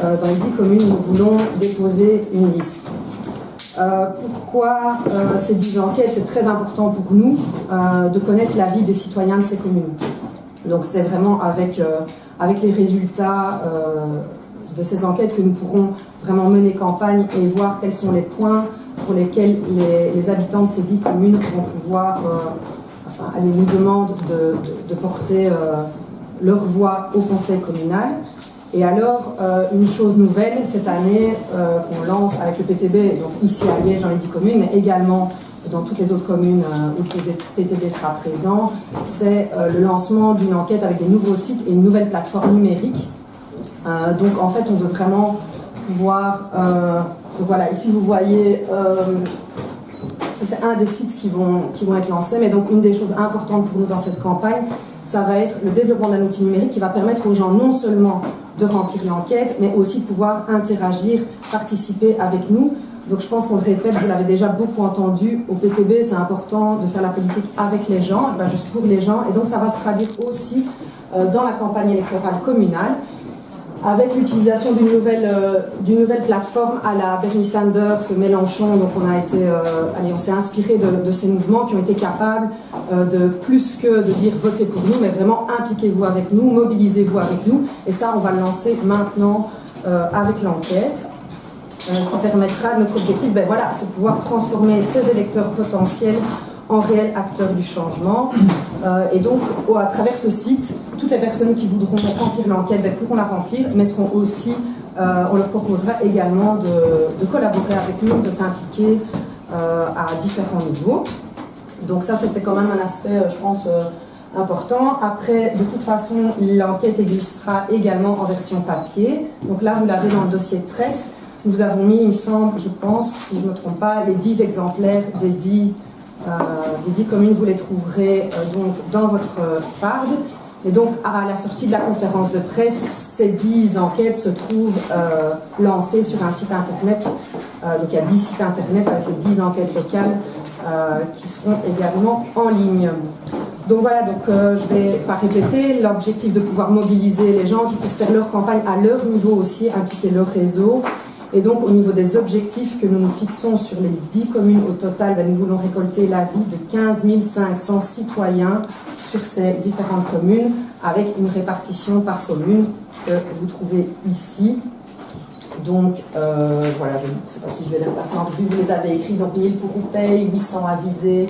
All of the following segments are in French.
dans les 10 communes, nous voulons déposer une liste. Pourquoi ces 10 enquêtes? C'est très important pour nous de connaître l'avis des citoyens de ces communes. Donc c'est vraiment avec les résultats de ces enquêtes que nous pourrons vraiment mener campagne et voir quels sont les points pour lesquels les habitants de ces 10 communes vont pouvoir, aller nous demandent de porter leur voix au conseil communal. Et alors, une chose nouvelle cette année qu'on lance avec le PTB, donc ici à Liège dans les 10 communes, mais également dans toutes les autres communes où le PTB sera présent, c'est le lancement d'une enquête avec des nouveaux sites et une nouvelle plateforme numérique. Donc en fait, on veut vraiment pouvoir... voilà, ici vous voyez... c'est un des sites qui vont être lancés, mais donc une des choses importantes pour nous dans cette campagne, ça va être le développement d'un outil numérique qui va permettre aux gens non seulement de remplir l'enquête, mais aussi de pouvoir interagir, participer avec nous. Donc je pense qu'on le répète, vous l'avez déjà beaucoup entendu, au PTB c'est important de faire la politique avec les gens, juste pour les gens, et donc ça va se traduire aussi dans la campagne électorale communale, avec l'utilisation d'une nouvelle plateforme à la Bernie Sanders, Mélenchon. Donc on s'est inspiré de ces mouvements qui ont été capables de plus que de dire votez pour nous, mais vraiment impliquez-vous avec nous, mobilisez-vous avec nous. Et ça, on va le lancer maintenant avec l'enquête qui permettra, notre objectif, c'est de pouvoir transformer ces électeurs potentiels en réels acteurs du changement. Et donc, à travers ce site, toutes les personnes qui voudront remplir l'enquête pourront la remplir, mais seront aussi, on leur proposera également de collaborer avec nous, de s'impliquer à différents niveaux. Donc ça, c'était quand même un aspect, je pense, important. Après, de toute façon, l'enquête existera également en version papier. Donc là, vous l'avez dans le dossier de presse. Nous avons mis, il me semble, je pense, si je ne me trompe pas, les 10 exemplaires des 10 communes. Vous les trouverez donc dans votre farde. Et donc, à la sortie de la conférence de presse, ces 10 enquêtes se trouvent lancées sur un site internet. Donc, il y a 10 sites internet avec les 10 enquêtes locales qui seront également en ligne. Donc voilà, je ne vais pas répéter l'objectif de pouvoir mobiliser les gens qui puissent faire leur campagne à leur niveau aussi, impliquer leur réseau. Et donc, au niveau des objectifs que nous nous fixons sur les 10 communes au total, nous voulons récolter l'avis de 15 500 citoyens sur ces différentes communes, avec une répartition par commune que vous trouvez ici. Donc, voilà, je ne sais pas si je vais les repasser en revue, vous les avez écrits, donc 1000 pour Roupeil, 800 à Visé,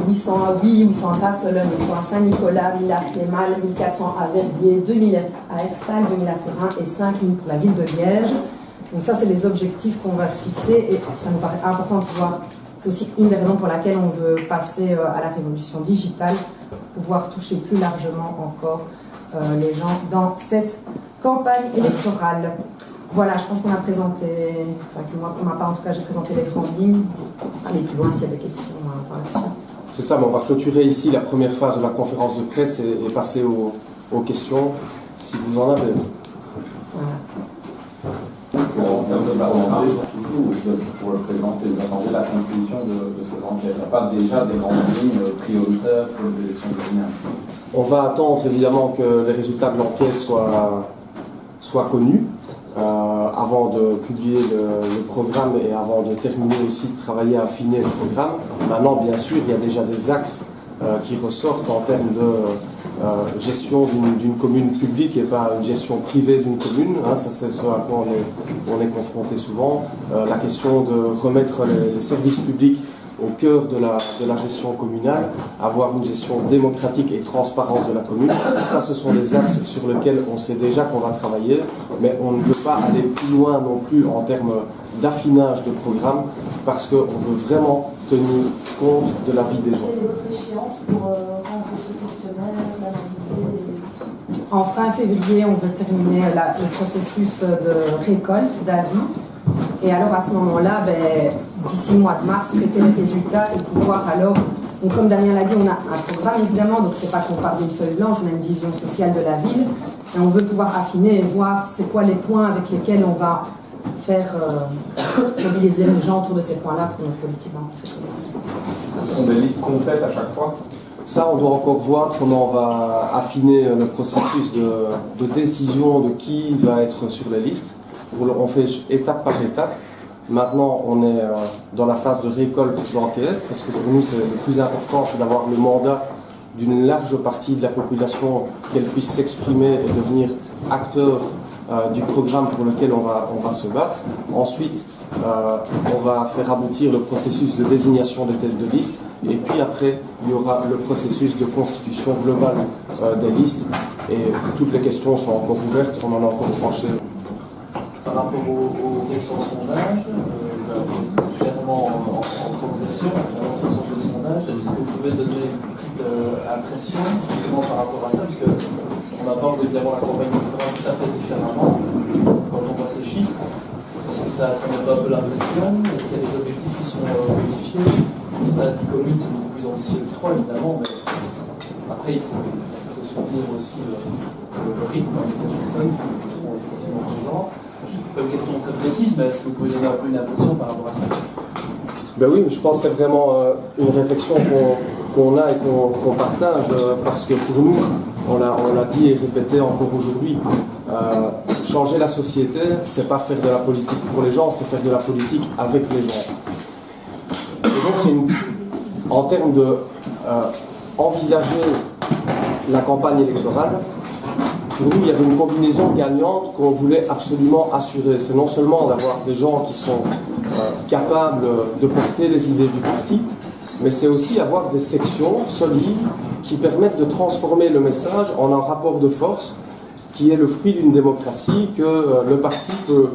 800 à Oui, 800 à Rasselum, 800 à Saint-Nicolas, 1000 à Flémal, 1400 à Verviers, 2000 à Herstal, 2000 à Sérin et 5000 pour la ville de Liège. Donc ça, c'est les objectifs qu'on va se fixer et ça nous paraît important de pouvoir... C'est aussi une des raisons pour laquelle on veut passer à la révolution digitale, pour pouvoir toucher plus largement encore les gens dans cette campagne électorale. Voilà, je pense qu'on a présenté, que moi, pour ma part en tout cas, j'ai présenté les grandes lignes. Aller plus loin s'il y a des questions par la suite. C'est ça, mais on va clôturer ici la première phase de la conférence de presse et passer aux questions, si vous en avez. Voilà. En termes de background, toujours, pour le présenter, vous attendez la conclusion de ces enquêtes. Il n'y a pas déjà des grandes lignes prioritaires pour les élections communales? On va attendre évidemment que les résultats de l'enquête soient connus avant de publier le programme et avant de terminer aussi de travailler à affiner le programme. Maintenant, bien sûr, il y a déjà des axes qui ressortent en termes de gestion d'une commune publique et pas une gestion privée d'une commune. Ça, c'est ce à quoi on est confronté souvent. La question de remettre les services publics au cœur de la gestion communale, avoir une gestion démocratique et transparente de la commune. Ça, ce sont les axes sur lesquels on sait déjà qu'on va travailler, mais on ne veut pas aller plus loin non plus en termes d'affinage de programme, parce qu'on veut vraiment tenir compte de la vie des gens. Quelle est votre échéance pour rendre ce questionnaire, l'analyser? En fin février, on veut terminer le processus de récolte d'avis. Et alors, à ce moment-là, d'ici le mois de mars, traiter les résultats et pouvoir alors... Donc, comme Damien l'a dit, on a un programme, évidemment, donc c'est pas qu'on part d'une feuille blanche, on a une vision sociale de la ville. Et on veut pouvoir affiner et voir c'est quoi les points avec lesquels on va faire mobiliser les gens autour de ces points-là pour notre politique. Ce sont des listes complètes à chaque fois? Ça, on doit encore voir comment on va affiner le processus de décision de qui va être sur les listes. On fait étape par étape. Maintenant, on est dans la phase de récolte d'enquête, parce que pour nous, le plus important, c'est d'avoir le mandat d'une large partie de la population, qu'elle puisse s'exprimer et devenir acteur du programme pour lequel on va se battre. Ensuite, on va faire aboutir le processus de désignation des têtes de liste. Et puis après, il y aura le processus de constitution globale des listes. Et toutes les questions sont encore ouvertes, on en a encore tranché. Par rapport aux récents sondages, clairement en progression, ce sont des sondages, est-ce que vous pouvez donner une petite impression justement par rapport à ça, parce qu'on aborde évidemment la campagne électorale tout à fait différemment quand on voit ces chiffres. Est-ce que ça met pas un peu l'impression? Est-ce qu'il y a des objectifs qui sont vérifiés? La 10 communes, c'est beaucoup plus ambitieux que 3 évidemment, mais après il faut soutenir aussi le rythme des personnes qui seront effectivement présentes. Pas une question très précise, mais est-ce que vous pouvez donner un peu une impression par rapport à ça? Ben oui, je pense que c'est vraiment une réflexion qu'on a et qu'on partage, parce que pour nous, on l'a dit et répété encore aujourd'hui, changer la société, c'est pas faire de la politique pour les gens, c'est faire de la politique avec les gens. Et donc, en termes de envisager la campagne électorale, pour nous, il y avait une combinaison gagnante qu'on voulait absolument assurer. C'est non seulement d'avoir des gens qui sont capables de porter les idées du parti, mais c'est aussi avoir des sections solides qui permettent de transformer le message en un rapport de force qui est le fruit d'une démocratie que le parti peut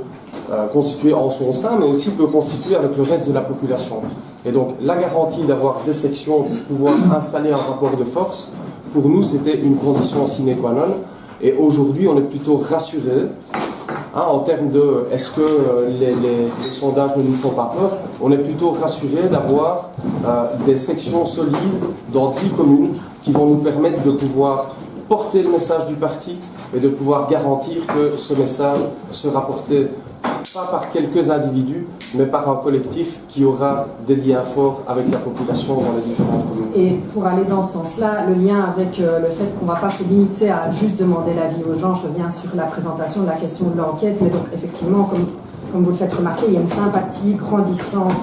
constituer en son sein, mais aussi peut constituer avec le reste de la population. Et donc, la garantie d'avoir des sections pour pouvoir installer un rapport de force, pour nous, c'était une condition sine qua non. Et aujourd'hui, on est plutôt rassuré en termes de est-ce que les sondages ne nous font pas peur. On est plutôt rassuré d'avoir des sections solides dans 10 communes qui vont nous permettre de pouvoir porter le message du parti et de pouvoir garantir que ce message sera porté pas par quelques individus, mais par un collectif qui aura des liens forts avec la population dans les différentes communes. Et pour aller dans ce sens-là, le lien avec le fait qu'on ne va pas se limiter à juste demander l'avis aux gens, je reviens sur la présentation de la question de l'enquête, mais donc effectivement, comme vous le faites remarquer, il y a une sympathie grandissante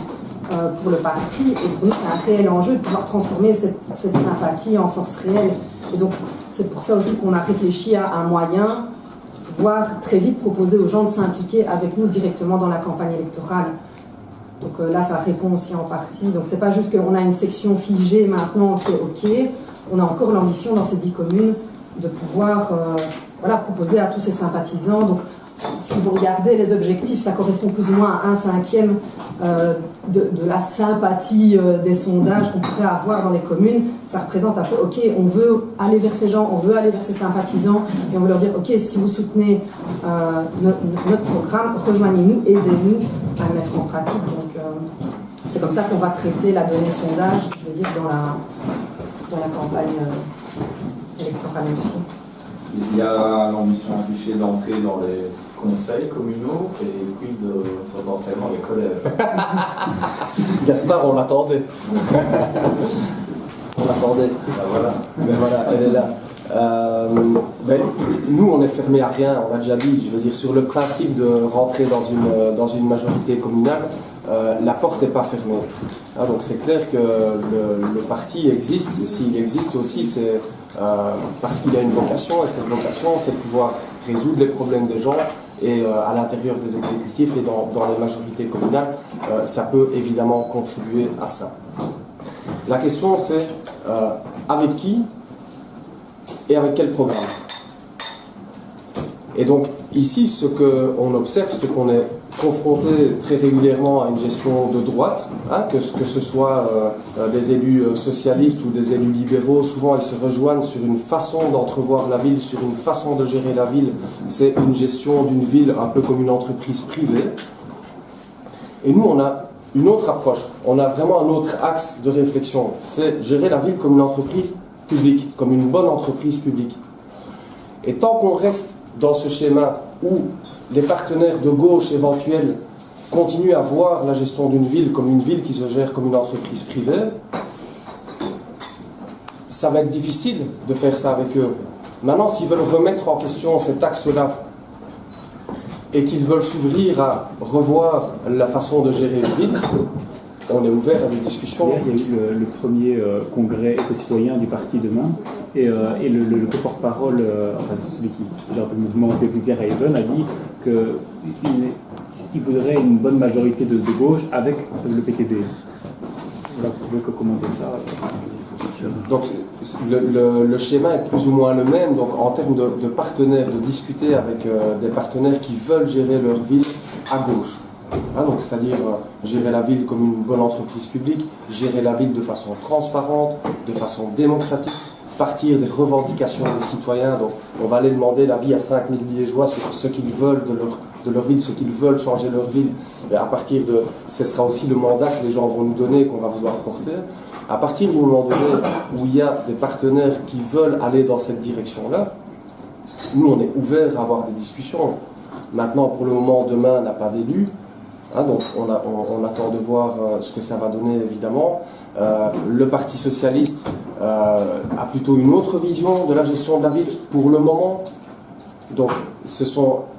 pour le parti, et pour nous c'est un réel enjeu de pouvoir transformer cette sympathie en force réelle. Et donc c'est pour ça aussi qu'on a réfléchi à un moyen pouvoir très vite proposer aux gens de s'impliquer avec nous directement dans la campagne électorale. Donc là, ça répond aussi en partie. Donc c'est pas juste qu'on a une section figée maintenant, ok, on a encore l'ambition dans ces 10 communes de pouvoir proposer à tous ces sympathisants. Donc si vous regardez les objectifs, ça correspond plus ou moins à 1/5 de la sympathie des sondages qu'on pourrait avoir dans les communes. Ça représente un peu, ok, on veut aller vers ces gens, on veut aller vers ces sympathisants, et on veut leur dire, ok, si vous soutenez notre programme, rejoignez-nous, aidez-nous à le mettre en pratique. Donc c'est comme ça qu'on va traiter la donnée sondage, je veux dire, dans la campagne électorale aussi. Il y a l'ambition affichée d'entrer dans les conseils communaux et puis potentiellement les collèges. Gaspard, on l'attendait. On l'attendait. Ben voilà. Mais voilà, elle est là. Nous, on est fermé à rien, on l'a déjà dit. Je veux dire, sur le principe de rentrer dans une majorité communale, la porte n'est pas fermée. Donc c'est clair que le parti existe, et s'il existe aussi, c'est parce qu'il a une vocation, et cette vocation, c'est de pouvoir résoudre les problèmes des gens, et à l'intérieur des exécutifs et dans les majorités communales, ça peut évidemment contribuer à ça. La question, c'est avec qui et avec quel programme. Et donc ici, ce qu'on observe, c'est qu'on est confronté très régulièrement à une gestion de droite, que ce soit des élus socialistes ou des élus libéraux. Souvent ils se rejoignent sur une façon d'entrevoir la ville, sur une façon de gérer la ville. C'est une gestion d'une ville un peu comme une entreprise privée. Et nous, on a une autre approche, on a vraiment un autre axe de réflexion, c'est gérer la ville comme une entreprise publique, comme une bonne entreprise publique. Et tant qu'on reste dans ce schéma où les partenaires de gauche éventuels continuent à voir la gestion d'une ville comme une ville qui se gère comme une entreprise privée, ça va être difficile de faire ça avec eux. Maintenant, s'ils veulent remettre en question cet axe-là et qu'ils veulent s'ouvrir à revoir la façon de gérer une ville, on est ouvert à des discussions. Hier, il y a eu le premier congrès éco-citoyen du parti Demain, et le porte-parole, enfin celui qui gère le mouvement populaire à Even, a dit qu'il voudrait une bonne majorité de gauche avec le PTB. Vous pouvez commenter ça. Donc le schéma est plus ou moins le même. Donc en termes de partenaires, de discuter avec des partenaires qui veulent gérer leur ville à gauche. Donc c'est-à-dire gérer la ville comme une bonne entreprise publique, gérer la ville de façon transparente, de façon démocratique, partir des revendications des citoyens. Donc on va aller demander l'avis à 5000 Liégeois sur ce qu'ils veulent de leur ville, ce qu'ils veulent changer leur ville. Et à partir de, ce sera aussi le mandat que les gens vont nous donner, qu'on va vouloir porter. À partir du moment donné où il y a des partenaires qui veulent aller dans cette direction-là, nous on est ouverts à avoir des discussions. Maintenant, pour le moment, Demain n'a pas d'élu. Donc on attend de voir ce que ça va donner, évidemment. Le Parti Socialiste a plutôt une autre vision de la gestion de la ville pour le moment. Donc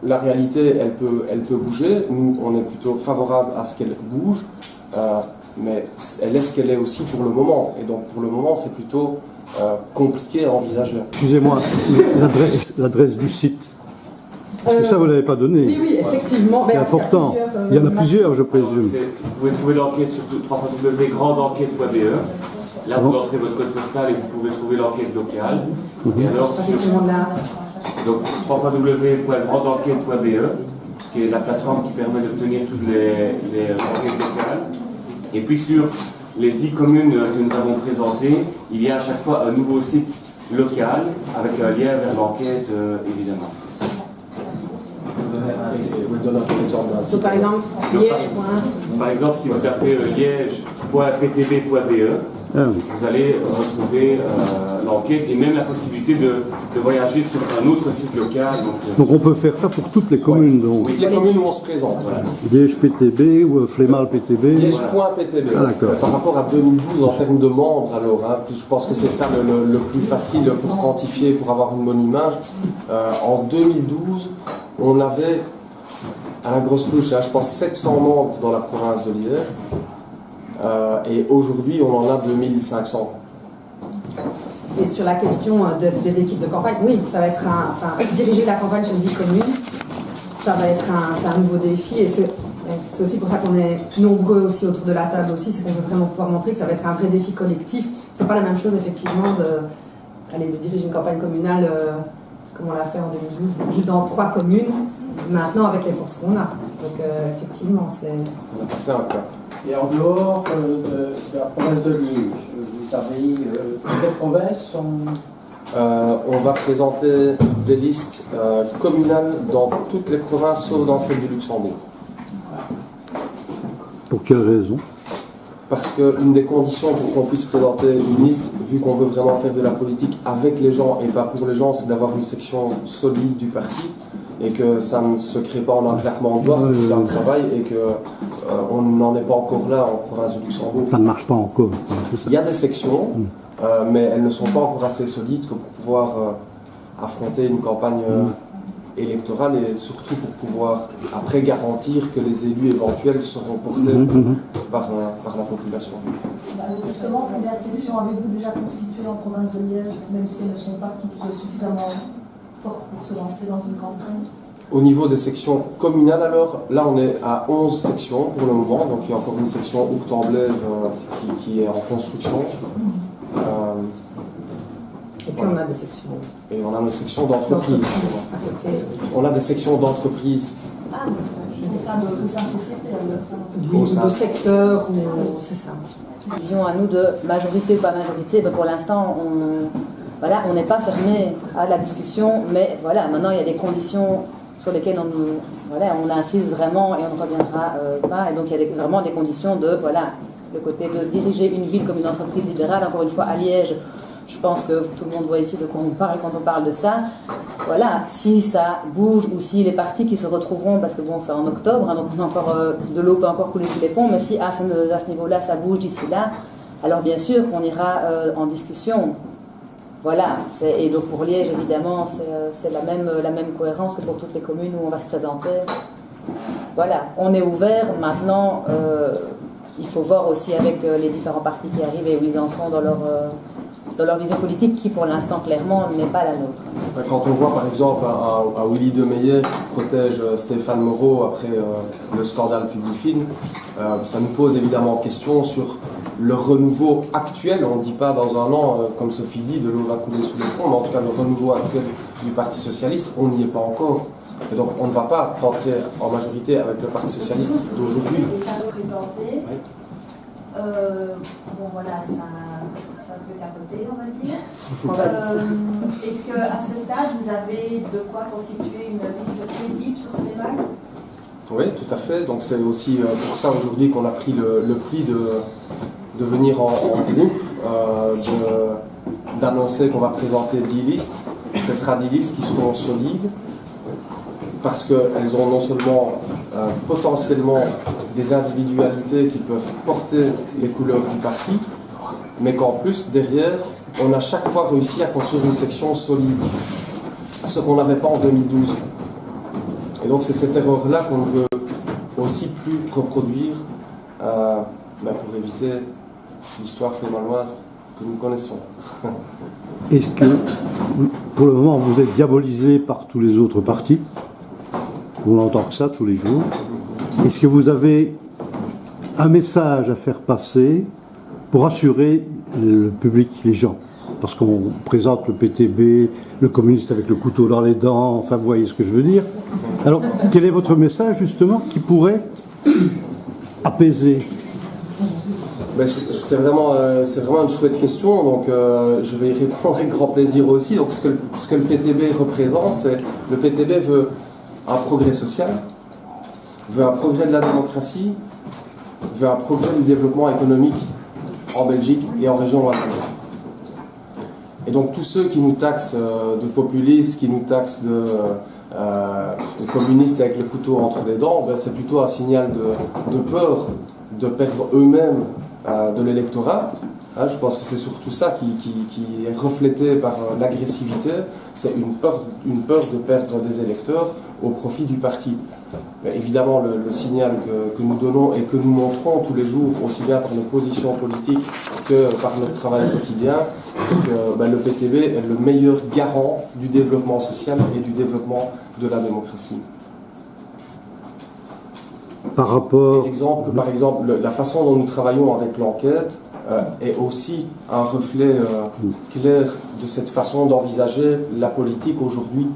la réalité, elle peut bouger. Nous, on est plutôt favorable à ce qu'elle bouge, mais elle est ce qu'elle est aussi pour le moment. Et donc pour le moment, c'est plutôt compliqué à envisager. Excusez-moi, l'adresse du site. Parce que ça, vous ne l'avez pas donné. Oui, effectivement. C'est important. Il y en a plusieurs, je présume. Vous pouvez trouver l'enquête sur www.grandenquête.be. Là, vous entrez votre code postal et vous pouvez trouver l'enquête locale. Et alors, donc www.grandenquête.be, qui est la plateforme qui permet d'obtenir toutes les enquêtes locales. Et puis sur les 10 communes que nous avons présentées, il y a à chaque fois un nouveau site local avec un lien vers l'enquête, évidemment. Donc, par exemple, Liège. Par exemple, si vous tapez liège.ptb.be, vous allez retrouver l'enquête et même la possibilité de voyager sur un autre site local. Donc on peut faire ça pour toutes les communes. Donc. Toutes les communes où on se présente. Voilà. Liège PTB ou Flémal PTB. Liège.ptb. Par rapport à 2012 en termes de membres, alors, je pense que c'est ça le plus facile pour quantifier, pour avoir une bonne image. En 2012, on avait à la grosse louche, je pense 700 membres dans la province de Liège. Et aujourd'hui, on en a 2500. Et sur la question des équipes de campagne, oui, ça va être diriger la campagne sur 10 communes, ça va être un nouveau défi. Et c'est aussi pour ça qu'on est nombreux aussi autour de la table aussi, c'est qu'on veut vraiment pouvoir montrer que ça va être un vrai défi collectif. C'est pas la même chose effectivement de diriger une campagne communale comme on l'a fait en 2012, juste dans 3 communes, maintenant avec les forces qu'on a. Donc effectivement, c'est... On a passé un cap. Et en dehors de la province de Liège, vous avez quelles provinces sont... On va présenter des listes communales dans toutes les provinces, sauf dans celle du Luxembourg. Pour quelle raison? Parce qu'une des conditions pour qu'on puisse présenter une liste, vu qu'on veut vraiment faire de la politique avec les gens et pas pour les gens, c'est d'avoir une section solide du parti et que ça ne se crée pas en un claquement de doigts, c'est tout un travail et qu'on n'en est pas encore là en province du Luxembourg. Ça ne marche pas encore. Il y a des sections, mais elles ne sont pas encore assez solides que pour pouvoir affronter une campagne électorale et surtout pour pouvoir après garantir que les élus éventuels seront portés par la population. Justement, combien de sections avez-vous déjà constituées en province de Liège, même si elles ne sont pas toutes suffisamment fortes pour se lancer dans une campagne? Au niveau des sections communales, alors, là on est à 11 sections pour le moment, donc il y a encore une section Ourthe-en-Blaise qui est en construction. Et puis on a des sections. Et on a nos sections d'entreprise. On a des sections d'entreprise. Ah, au sein de société, oui, ou de secteur, c'est ça. Disons à nous de majorité ou pas majorité, ben pour l'instant on n'est pas fermé à la discussion, mais voilà, maintenant il y a des conditions sur lesquelles on insiste vraiment et on ne reviendra pas, et donc il y a vraiment des conditions de, le côté de diriger une ville comme une entreprise libérale, encore une fois à Liège. Je pense que tout le monde voit ici de quoi on parle quand on parle de ça. Voilà, si ça bouge ou si les partis qui se retrouveront, parce que bon, c'est en octobre, donc on a encore, de l'eau peut encore couler sous les ponts, mais si à ce niveau-là, ça bouge d'ici là, alors bien sûr qu'on ira en discussion. voilà, et donc pour Liège, évidemment, c'est la même cohérence que pour toutes les communes où on va se présenter. Voilà, on est ouvert. Maintenant, il faut voir aussi avec les différents partis qui arrivent et où ils en sont dans leur vision politique, qui pour l'instant, clairement, n'est pas la nôtre. Quand on voit par exemple un Willy Demeyer qui protège Stéphane Moreau après le scandale Publifin, ça nous pose évidemment question sur le renouveau actuel. On ne dit pas dans un an, comme Sophie dit, de l'eau va couler sous les ponts, mais en tout cas le renouveau actuel du Parti Socialiste, on n'y est pas encore. Et donc on ne va pas rentrer en majorité avec le Parti Socialiste d'aujourd'hui. Bon voilà, ça peut capoter, on va dire. Est-ce qu'à ce stade, vous avez de quoi constituer une liste crédible sur Fleabag? Oui, tout à fait. Donc c'est aussi pour ça aujourd'hui qu'on a pris le pli de venir en groupe, d'annoncer qu'on va présenter 10 listes. Ce sera 10 listes qui seront solides, parce qu'elles auront non seulement potentiellement des individualités qui peuvent porter les couleurs du parti, mais qu'en plus, derrière, on a chaque fois réussi à construire une section solide, ce qu'on n'avait pas en 2012. Et donc c'est cette erreur-là qu'on ne veut aussi plus reproduire pour éviter l'histoire flémalloise que nous connaissons. Est-ce que, pour le moment, vous êtes diabolisé par tous les autres partis? On entend que ça tous les jours. Est-ce que vous avez un message à faire passer pour assurer le public, les gens? Parce qu'on présente le PTB, le communiste avec le couteau dans les dents, enfin vous voyez ce que je veux dire. Alors, quel est votre message justement qui pourrait apaiser? C'est vraiment une chouette question, donc je vais y répondre avec grand plaisir aussi. Donc ce que le PTB représente, c'est le PTB veut un progrès social, veut un progrès de la démocratie, veut un progrès du développement économique en Belgique et en région Wallonie. Et donc tous ceux qui nous taxent de populistes, qui nous taxent de communistes avec le couteau entre les dents, c'est plutôt un signal de peur de perdre eux-mêmes de l'électorat. Je pense que c'est surtout ça qui est reflété par l'agressivité, c'est une peur de perdre des électeurs au profit du parti. Mais évidemment, le signal que nous donnons et que nous montrons tous les jours, aussi bien par nos positions politiques que par notre travail quotidien, c'est que le PTB est le meilleur garant du développement social et du développement de la démocratie. Par rapport... Par exemple, la façon dont nous travaillons avec l'enquête est aussi un reflet clair de cette façon d'envisager la politique aujourd'hui.